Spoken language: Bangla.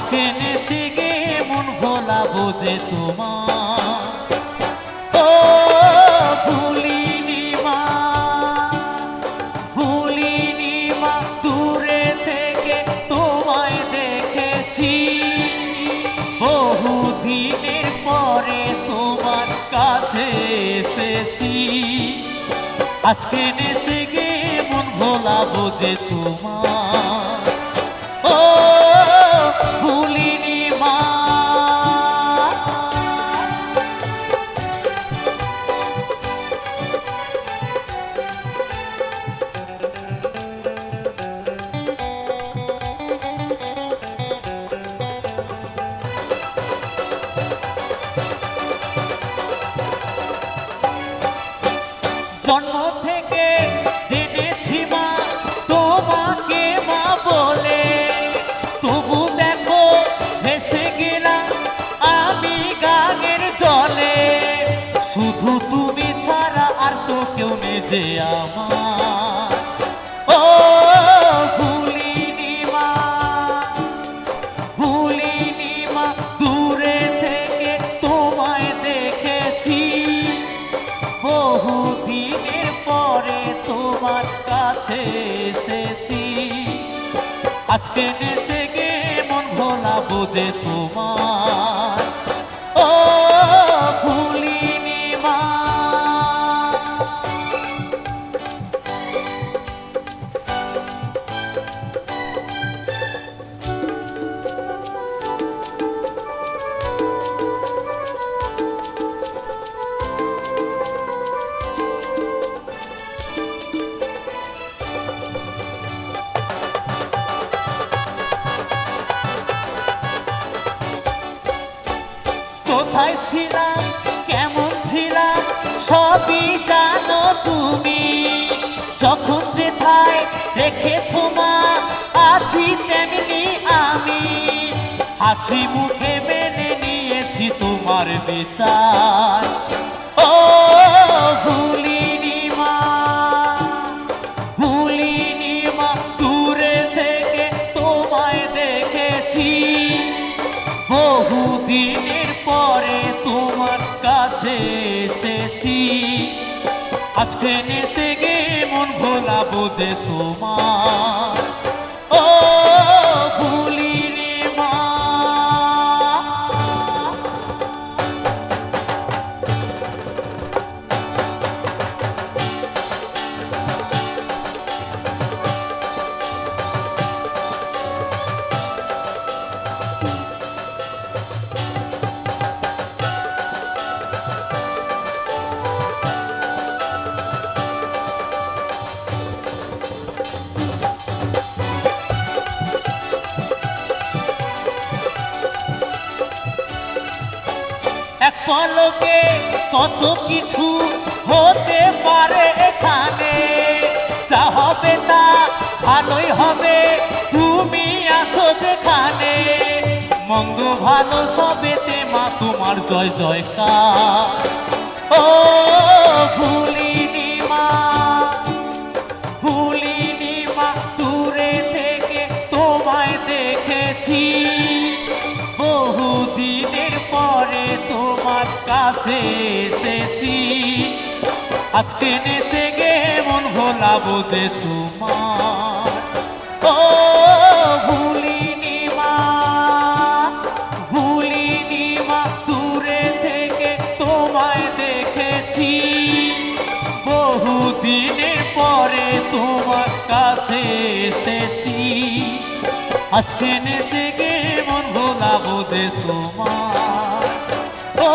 আজকে নেচে গে মন ভোলাবো যে তোমার। ও ভুলিনি মা, ভুলিনি মা, দূরে থেকে তোমায় দেখেছি। বহুদিনের পরে তোমার কাছে এসেছি। আজকে নেচে গে মন ভোলাবো যে তোমার। ও ভুলিনি মা। জন্ম থেকে জেনেছি মা তোমাকে মা বলে, তবু দেখো ভেসে গেলাম আমি গানের জলে। শুধু তুমি ছাড়া আর তো কেউ নেই যে আমার। ও ভুলিনি মা, ভুলিনি মা, দূরে থেকে তোমায় দেখেছি। বহুদিনের পরে তোমার কাছে এসেছি। আজকে নেচে গে মন ভোলাবো যে তোমার। ও ভুলিনি মা। কোথায় ছিলাম, কেমন ছিলাম, সবই জানো তুমি। যখন যেথায় রেখেছো মা, আছি তেমনি আমি। হাসি মুখে মেনে নিয়েছি তোমার বিচার। ও ভুলিনি মা, ভুলিনি মা, দূরে থেকে তোমায় দেখেছি। বহুদিনের পরে তোমার কাছে এসেছি। আজকে নেচে গে মন ভোলাবো যে তোমার। ও ভুলিনি মা। এক পলকে কত কিছু হতে পারে এখানে। যা হবে তা ভালোই হবে, তুমি আছো যেখানে। মন্দ ভালো সবেতে মা তোমার জয় জয়কার। ও ভুলিনি মা, ভুলিনি মা, দূরে থেকে তোমায় দেখেছি। বহুদিনের পরে তোমার কাছে এসেছি। আজকে নেচে গে মন ভোলাবো যে তোমার। ও ভুলিনি মা, ভুলিনি মা, দূরে থেকে তোমায় দেখেছি। বহুদিনের পরে তোমার কাছে এসেছি। আজকে নেচে গে মন ভোলাবো যে তোমার। ও